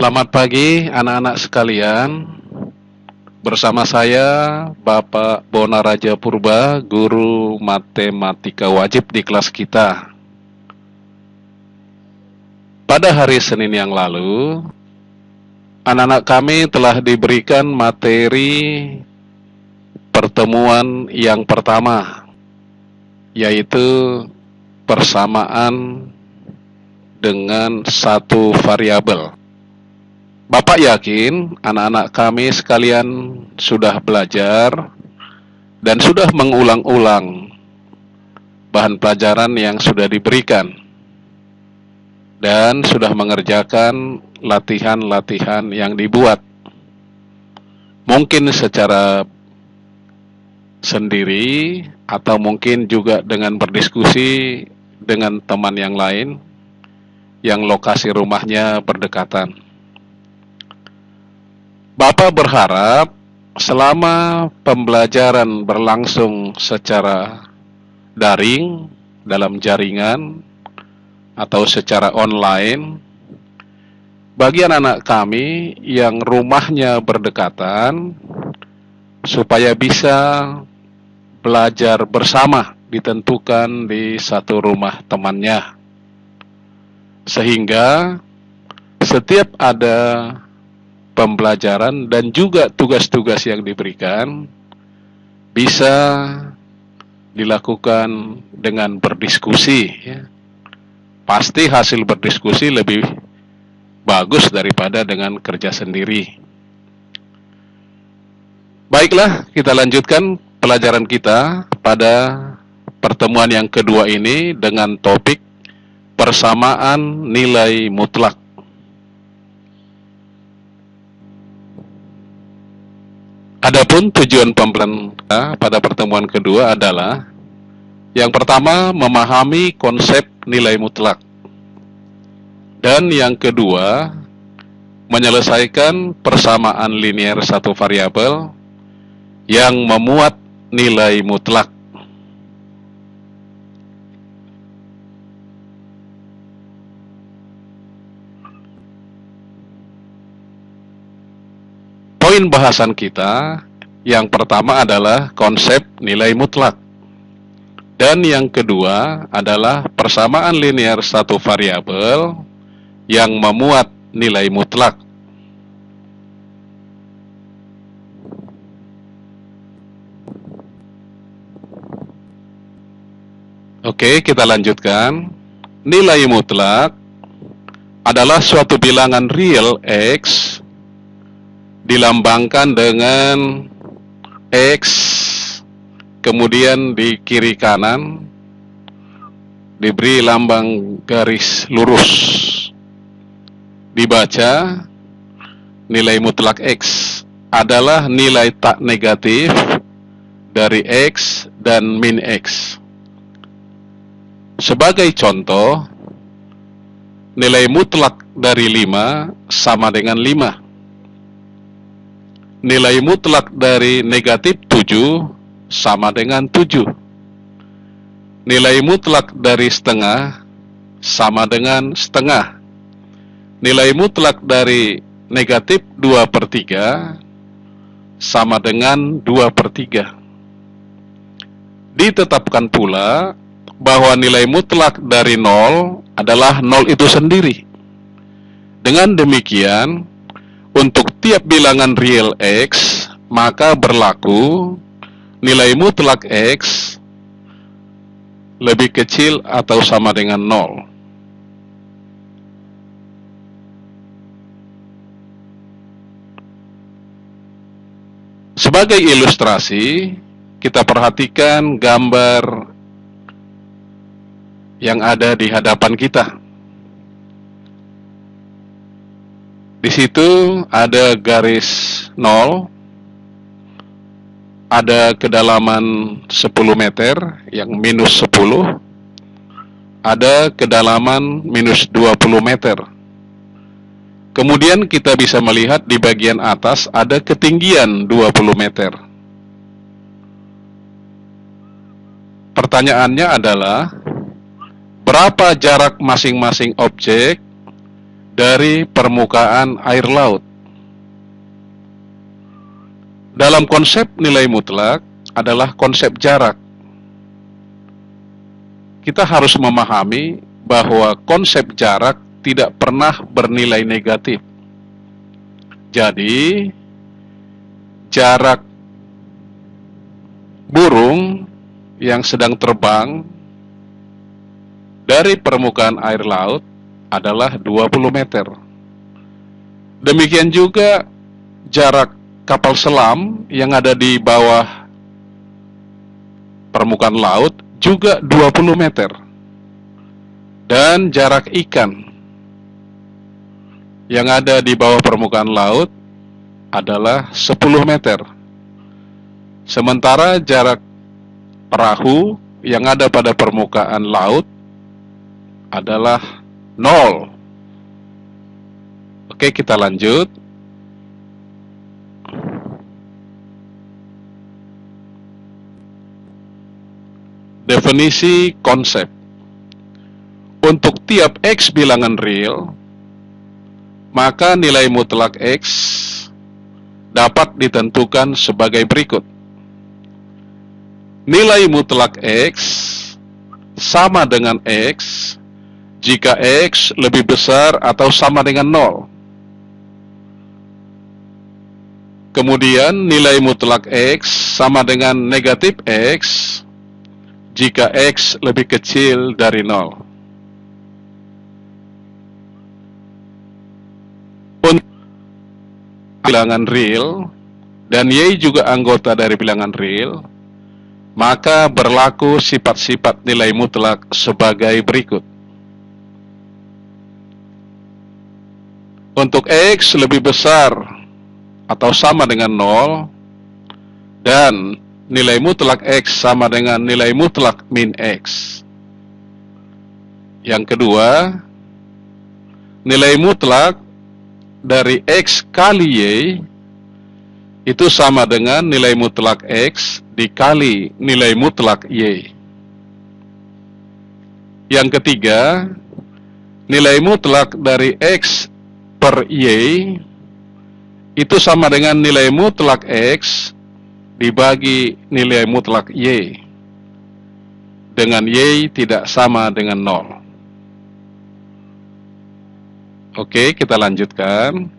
Selamat pagi anak-anak sekalian. Bersama saya Bapak Bonaraja Purba, guru matematika wajib di kelas kita. Pada hari Senin yang lalu, anak-anak kami telah diberikan materi pertemuan yang pertama, yaitu persamaan dengan satu variabel. Bapak yakin anak-anak kami sekalian sudah belajar dan sudah mengulang-ulang bahan pelajaran yang sudah diberikan dan sudah mengerjakan latihan-latihan yang dibuat. Mungkin secara sendiri atau mungkin juga dengan berdiskusi dengan teman yang lain yang lokasi rumahnya berdekatan. Bapak berharap selama pembelajaran berlangsung secara daring dalam jaringan atau secara online, bagi anak-anak kami yang rumahnya berdekatan, supaya bisa belajar bersama ditentukan di satu rumah temannya. Sehingga setiap ada pembelajaran dan juga tugas-tugas yang diberikan bisa dilakukan dengan berdiskusi, ya. Pasti hasil berdiskusi lebih bagus daripada dengan kerja sendiri. Baiklah, kita lanjutkan pelajaran kita pada pertemuan yang kedua ini dengan topik persamaan nilai mutlak. Adapun tujuan pembelajaran pada pertemuan kedua adalah yang pertama memahami konsep nilai mutlak, dan yang kedua menyelesaikan persamaan linier satu variabel yang memuat nilai mutlak. Poin bahasan kita yang pertama adalah konsep nilai mutlak, dan yang kedua adalah persamaan linier satu variabel yang memuat nilai mutlak. Oke, kita lanjutkan. Nilai mutlak adalah suatu bilangan real X dilambangkan dengan X, kemudian di kiri kanan diberi lambang garis lurus. Dibaca, nilai mutlak X adalah nilai tak negatif dari X dan min X. Sebagai contoh, nilai mutlak dari 5 sama dengan 5. Nilai mutlak dari negatif 7 sama dengan 7. Nilai mutlak dari setengah sama dengan setengah. Nilai mutlak dari negatif 2/3 sama dengan 2/3. Ditetapkan pula bahwa nilai mutlak dari 0 adalah 0 itu sendiri. Dengan demikian, untuk tiap bilangan real X, maka berlaku nilai mutlak X lebih kecil atau sama dengan 0. Sebagai ilustrasi, kita perhatikan gambar yang ada di hadapan kita. Di situ ada garis 0, ada kedalaman 10 meter yang minus 10, ada kedalaman minus 20 meter. Kemudian kita bisa melihat di bagian atas ada ketinggian 20 meter. Pertanyaannya adalah, berapa jarak masing-masing objek dari permukaan air laut. Dalam konsep nilai mutlak adalah konsep jarak. Kita harus memahami bahwa konsep jarak tidak pernah bernilai negatif. Jadi, jarak burung yang sedang terbang dari permukaan air laut adalah 20 meter. Demikian juga jarak kapal selam yang ada di bawah permukaan laut juga 20 meter. Dan jarak ikan yang ada di bawah permukaan laut adalah 10 meter. Sementara jarak perahu yang ada pada permukaan laut adalah 0. Oke, kita lanjut. Definisi konsep. Untuk tiap X bilangan real, maka nilai mutlak X dapat ditentukan sebagai berikut. Nilai mutlak X sama dengan X jika X lebih besar atau sama dengan 0. Kemudian nilai mutlak X sama dengan negatif X jika X lebih kecil dari 0. Untuk bilangan real, dan Y juga anggota dari bilangan real, maka berlaku sifat-sifat nilai mutlak sebagai berikut. Untuk X lebih besar atau sama dengan 0, dan nilai mutlak X sama dengan nilai mutlak min X. Yang kedua, nilai mutlak dari X kali Y itu sama dengan nilai mutlak X dikali nilai mutlak Y. Yang ketiga, nilai mutlak dari X per Y itu sama dengan nilai mutlak X dibagi nilai mutlak Y, dengan Y tidak sama dengan 0. Oke, kita lanjutkan.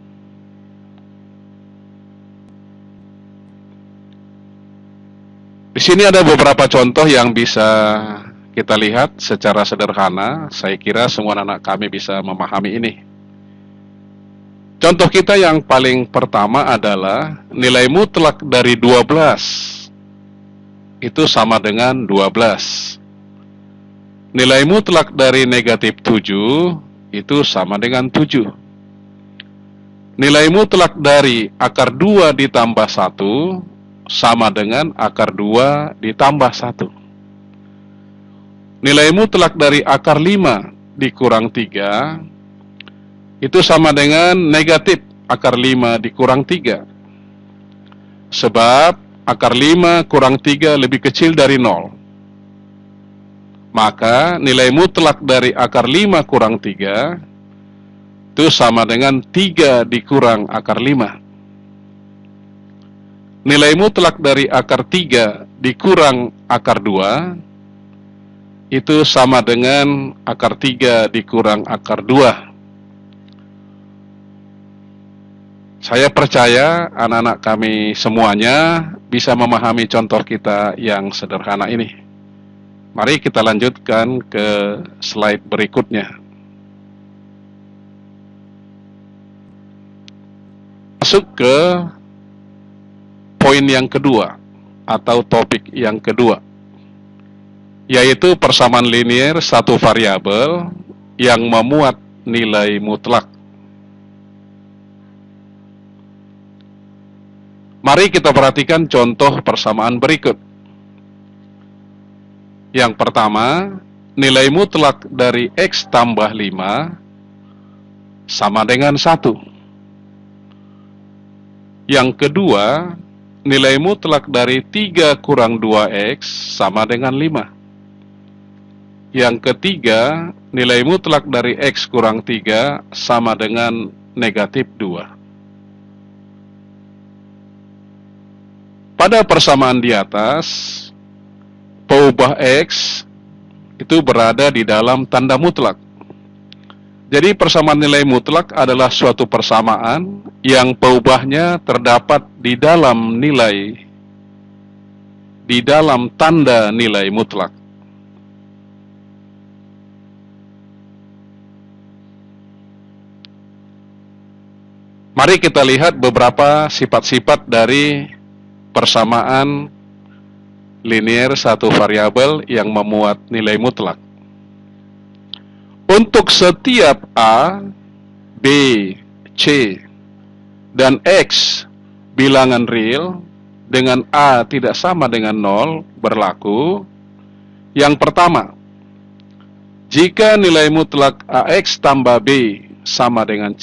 Di sini ada beberapa contoh yang bisa kita lihat secara sederhana. Saya kira semua anak kami bisa memahami ini. Contoh kita yang paling pertama adalah nilai mutlak dari 12 itu sama dengan 12. Nilai mutlak dari negatif 7 itu sama dengan 7. Nilai mutlak dari akar 2 ditambah 1 sama dengan akar 2 ditambah 1. Nilai mutlak dari akar 5 dikurang 3 itu sama dengan negatif akar 5 dikurang 3. Sebab akar 5 kurang 3 lebih kecil dari 0. Maka nilai mutlak dari akar 5 kurang 3 itu sama dengan 3 dikurang akar 5. Nilai mutlak dari akar 3 dikurang akar 2 itu sama dengan akar 3 dikurang akar 2. Saya percaya anak-anak kami semuanya bisa memahami contoh kita yang sederhana ini. Mari kita lanjutkan ke slide berikutnya. Masuk ke poin yang kedua atau topik yang kedua, yaitu persamaan linier satu variabel yang memuat nilai mutlak. Mari kita perhatikan contoh persamaan berikut. Yang pertama, nilai mutlak dari X tambah 5 sama dengan 1. Yang kedua, nilai mutlak dari 3 kurang 2X sama dengan 5. Yang ketiga, nilai mutlak dari X kurang 3 sama dengan negatif 2. Pada persamaan di atas, peubah X itu berada di dalam tanda mutlak. Jadi persamaan nilai mutlak adalah suatu persamaan yang peubahnya terdapat di dalam tanda nilai mutlak. Mari kita lihat beberapa sifat-sifat dari persamaan linear satu variabel yang memuat nilai mutlak. Untuk setiap A, B, C, dan X bilangan real dengan A tidak sama dengan 0 berlaku. Yang pertama, jika nilai mutlak AX tambah B sama dengan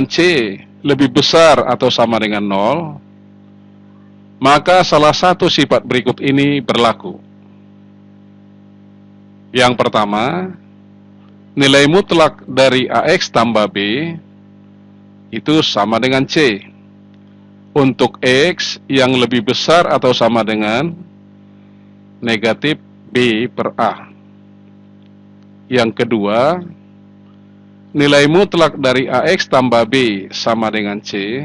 C lebih besar atau sama dengan 0, maka salah satu sifat berikut ini berlaku. Yang pertama, nilai mutlak dari AX tambah B itu sama dengan C untuk X yang lebih besar atau sama dengan negatif B per A. Yang kedua, nilai mutlak dari AX tambah B sama dengan C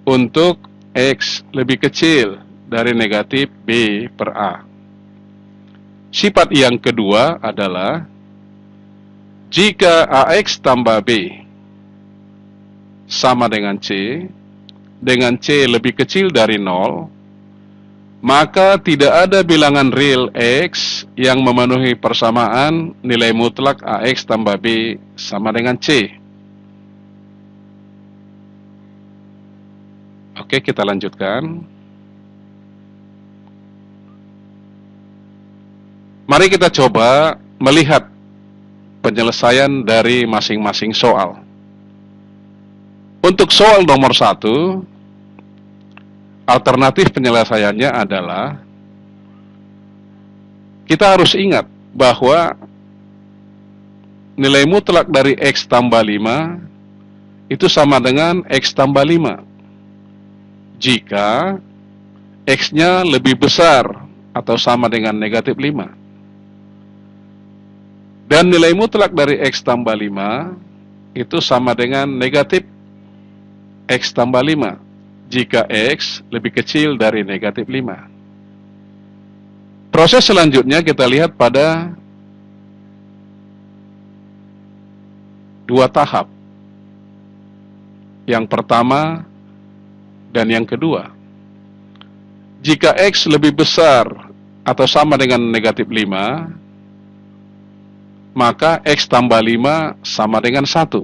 untuk X lebih kecil dari negatif B per A. Sifat yang kedua adalah jika AX tambah B sama dengan C lebih kecil dari 0, maka tidak ada bilangan real X yang memenuhi persamaan nilai mutlak AX tambah B sama dengan C. Oke, kita lanjutkan. Mari kita coba melihat penyelesaian dari masing-masing soal. Untuk soal nomor 1, alternatif penyelesaiannya adalah kita harus ingat bahwa nilai mutlak dari X tambah 5 itu sama dengan X tambah 5 jika X-nya lebih besar atau sama dengan negatif 5. Dan nilai mutlak dari X tambah 5 itu sama dengan negatif X tambah 5 jika X lebih kecil dari negatif 5. Proses selanjutnya kita lihat pada dua tahap. Yang pertama dan yang kedua. Jika X lebih besar atau sama dengan negatif 5, maka X tambah 5 sama dengan 1.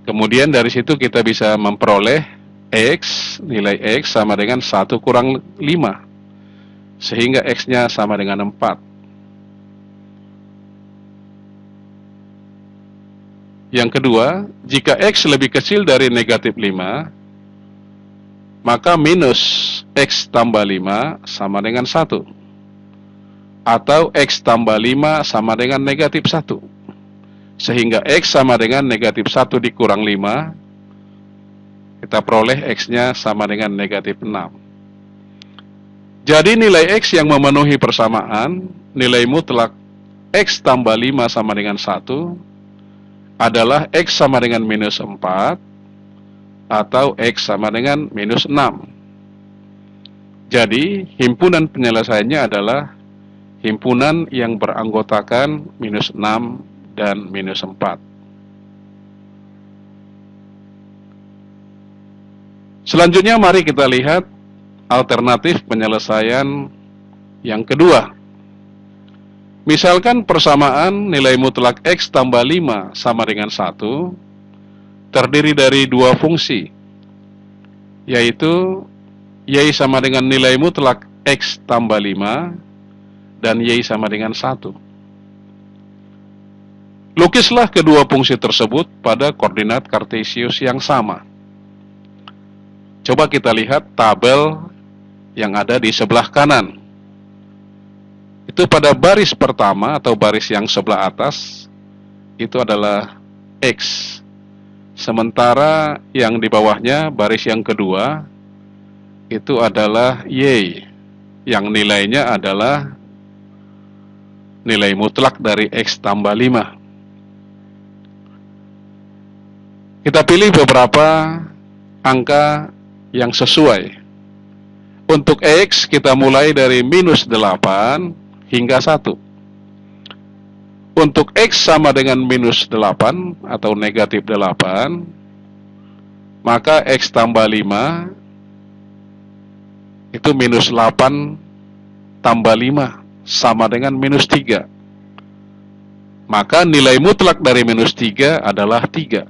Kemudian dari situ kita bisa memperoleh nilai X sama dengan 1 kurang 5. Sehingga X-nya sama dengan 4. Yang kedua, jika X lebih kecil dari negatif 5, maka minus X tambah 5 sama dengan 1. Atau X tambah 5 sama dengan negatif 1. Sehingga X sama dengan negatif 1 dikurang 5, kita peroleh X-nya sama dengan negatif 6. Jadi nilai X yang memenuhi persamaan, nilai mutlak X tambah 5 sama dengan 1, adalah X sama dengan minus 4, atau X sama dengan minus 6. Jadi, himpunan penyelesaiannya adalah himpunan yang beranggotakan minus 6 dan minus 4. Selanjutnya mari kita lihat alternatif penyelesaian yang kedua. Misalkan persamaan nilai mutlak X tambah 5 sama dengan 1 terdiri dari dua fungsi, yaitu Y sama dengan nilai mutlak X tambah 5 dan Y sama dengan 1. Lukislah kedua fungsi tersebut pada koordinat kartesius yang sama. Coba kita lihat tabel yang ada di sebelah kanan. Itu pada baris pertama atau baris yang sebelah atas, itu adalah X. Sementara yang di bawahnya, baris yang kedua, itu adalah Y. Yang nilainya adalah nilai mutlak dari X tambah 5. Kita pilih beberapa angka yang sesuai. Untuk X, kita mulai dari minus 8 hingga 1. Untuk X sama dengan minus 8 atau negatif 8, maka X tambah 5 itu minus 8 tambah 5 sama dengan minus 3. Maka nilai mutlak dari minus 3 adalah 3.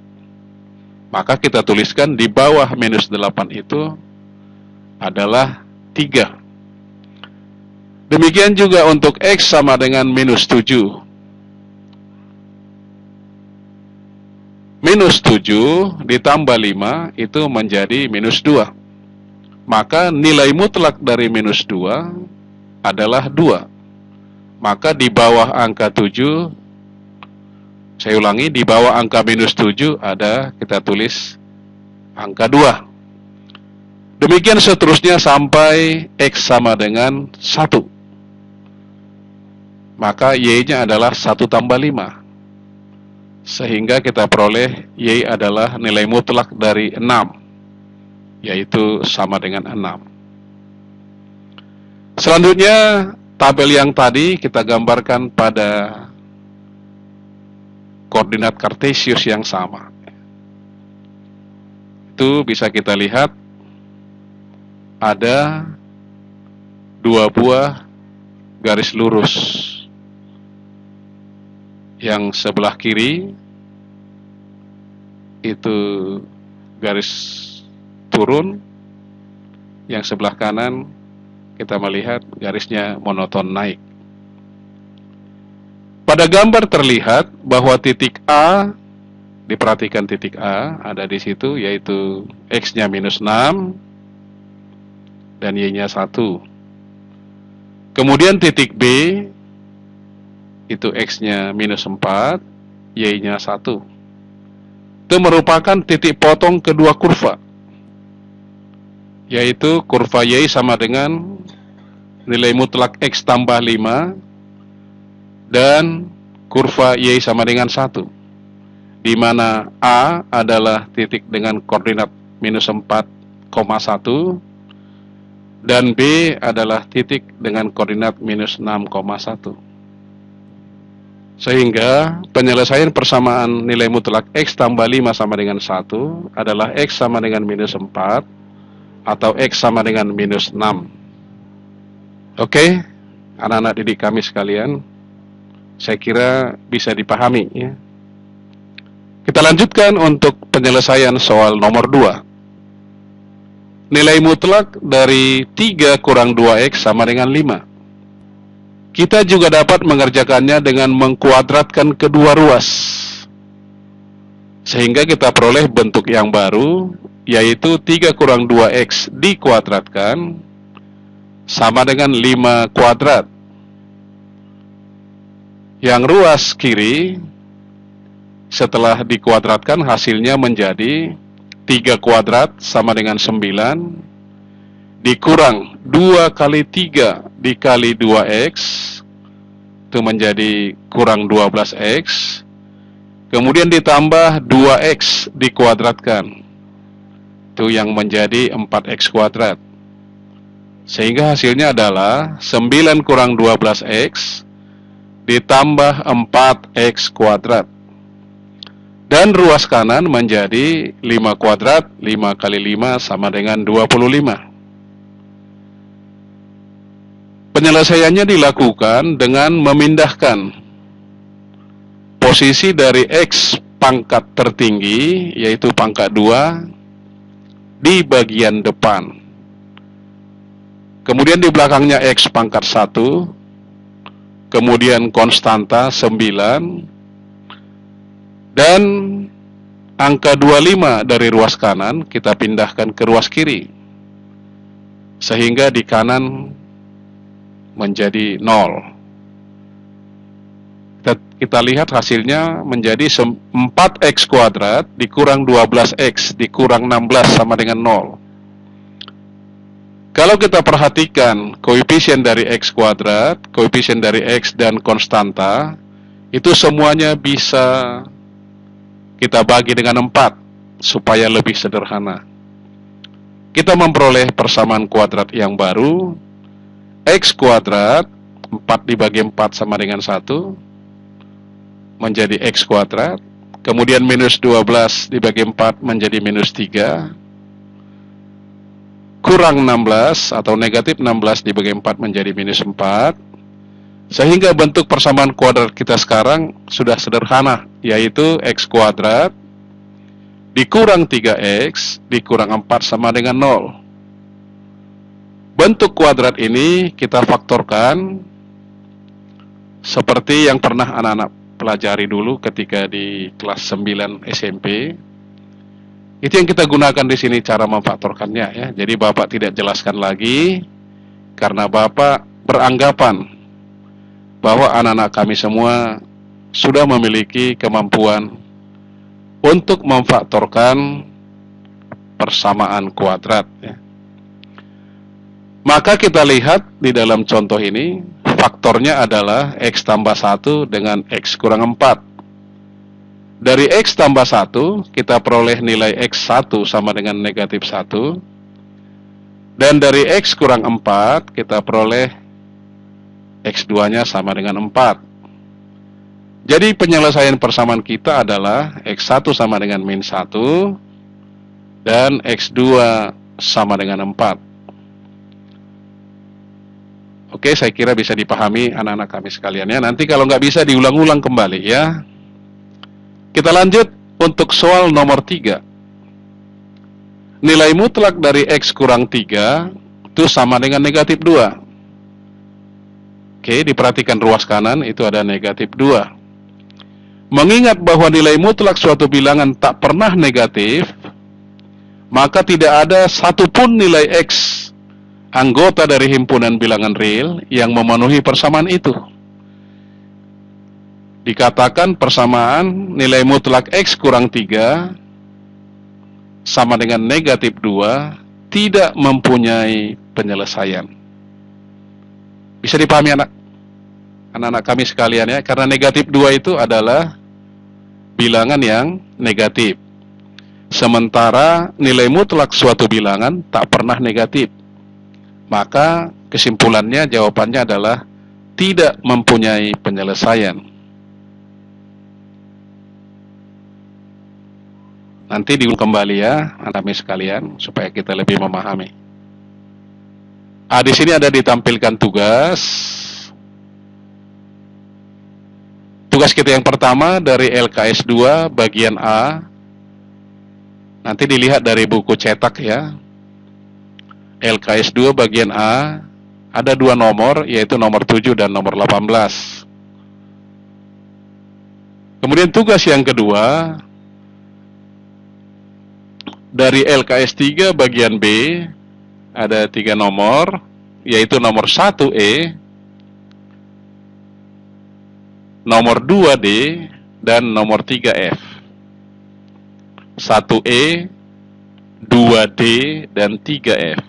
Maka kita tuliskan di bawah minus 8 itu adalah 3. Demikian juga untuk X sama dengan minus 7. Minus 7 ditambah 5 itu menjadi minus 2. Maka nilai mutlak dari minus 2 adalah 2. Maka di bawah angka 7, saya ulangi, di bawah angka minus 7 ada, kita tulis angka 2. Demikian seterusnya sampai X sama dengan 1. Maka Y-nya adalah 1 tambah 5. Sehingga kita peroleh Y adalah nilai mutlak dari 6, yaitu sama dengan 6. Selanjutnya, tabel yang tadi kita gambarkan pada koordinat kartesius yang sama. Itu bisa kita lihat ada 2 buah garis lurus. Yang sebelah kiri itu garis turun, yang sebelah kanan kita melihat garisnya monoton naik. Pada gambar terlihat bahwa titik A, diperhatikan titik A ada di situ, yaitu X-nya minus 6 dan Y-nya 1. Kemudian titik B itu X-nya minus 4, Y-nya 1. Itu merupakan titik potong kedua kurva, yaitu kurva Y sama dengan nilai mutlak X tambah 5, dan kurva Y sama dengan 1, di mana A adalah titik dengan koordinat minus 4,1, dan B adalah titik dengan koordinat minus 6,1. Sehingga penyelesaian persamaan nilai mutlak X tambah 5 sama dengan 1 adalah X sama dengan minus 4 atau X sama dengan minus 6. Oke, anak-anak didik kami sekalian, saya kira bisa dipahami ya. Kita lanjutkan untuk penyelesaian soal nomor 2. Nilai mutlak dari 3 kurang 2X sama dengan 5. Kita juga dapat mengerjakannya dengan mengkuadratkan kedua ruas, sehingga kita peroleh bentuk yang baru, yaitu 3 kurang 2X dikuadratkan sama dengan 5 kuadrat. Yang ruas kiri setelah dikuadratkan hasilnya menjadi 3 kuadrat sama dengan 9 dikurang 2 kali 3 dikali 2X, itu menjadi kurang 12X, kemudian ditambah 2X dikuadratkan, itu yang menjadi 4X kuadrat. Sehingga hasilnya adalah 9 kurang 12X ditambah 4X kuadrat. Dan ruas kanan menjadi 5 kuadrat, 5 kali 5 sama dengan 25. Penyelesaiannya dilakukan dengan memindahkan posisi dari X pangkat tertinggi, yaitu pangkat 2, di bagian depan. Kemudian di belakangnya X pangkat 1, kemudian konstanta 9, dan angka 25 dari ruas kanan kita pindahkan ke ruas kiri, sehingga di kanan menjadi 0. Kita lihat hasilnya menjadi 4x kuadrat dikurang 12x dikurang 16 sama dengan 0. Kalau kita perhatikan koefisien dari x kuadrat, koefisien dari x dan konstanta, itu semuanya bisa kita bagi dengan 4 supaya lebih sederhana. Kita memperoleh persamaan kuadrat yang baru, x kuadrat 4 dibagi 4 sama dengan 1, menjadi x kuadrat, kemudian minus 12 dibagi 4 menjadi minus 3, kurang 16 atau negatif 16 dibagi 4 menjadi minus 4, sehingga bentuk persamaan kuadrat kita sekarang sudah sederhana, yaitu x kuadrat dikurang 3x dikurang 4 sama dengan 0. Bentuk kuadrat ini kita faktorkan seperti yang pernah anak-anak pelajari dulu ketika di kelas 9 SMP. Itu yang kita gunakan di sini cara memfaktorkannya ya. Jadi Bapak tidak jelaskan lagi karena Bapak beranggapan bahwa anak-anak kami semua sudah memiliki kemampuan untuk memfaktorkan persamaan kuadrat ya. Maka kita lihat di dalam contoh ini, faktornya adalah x tambah 1 dengan x kurang 4. Dari x tambah 1, kita peroleh nilai x1 sama dengan negatif 1. Dan dari x kurang 4, kita peroleh x2-nya sama dengan 4. Jadi penyelesaian persamaan kita adalah x1 sama dengan min 1, dan x2 sama dengan 4. Oke, saya kira bisa dipahami anak-anak kami sekalian ya. Nanti kalau nggak bisa diulang-ulang kembali ya. Kita lanjut untuk soal nomor 3. Nilai mutlak dari x kurang 3 itu sama dengan negatif 2. Oke, diperhatikan ruas kanan itu ada negatif 2. Mengingat bahwa nilai mutlak suatu bilangan tak pernah negatif, maka tidak ada satupun nilai x anggota dari himpunan bilangan real yang memenuhi persamaan itu. Dikatakan persamaan nilai mutlak x kurang 3 sama dengan negatif 2 tidak mempunyai penyelesaian. Bisa dipahami anak-anak kami sekalian ya, karena negatif 2 itu adalah bilangan yang negatif. Sementara nilai mutlak suatu bilangan tak pernah negatif. Maka kesimpulannya, jawabannya adalah tidak mempunyai penyelesaian. Nanti diulang kembali ya, anak-anak sekalian, supaya kita lebih memahami. Di sini ada ditampilkan tugas. Tugas kita yang pertama dari LKS 2 bagian A. Nanti dilihat dari buku cetak ya. LKS 2 bagian A ada 2 nomor, yaitu nomor 7 dan nomor 18. Kemudian tugas yang kedua dari LKS 3 bagian B ada 3 nomor, yaitu nomor 1E, nomor 2D, dan nomor 3F. 1E, 2D, dan 3F.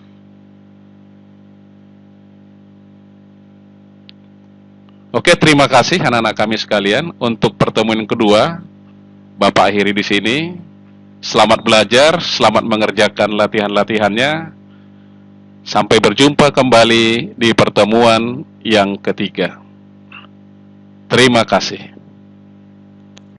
Oke, terima kasih anak-anak kami sekalian. Untuk pertemuan yang kedua, Bapak akhiri di sini. Selamat belajar, selamat mengerjakan latihan-latihannya. Sampai berjumpa kembali di pertemuan yang ketiga. Terima kasih.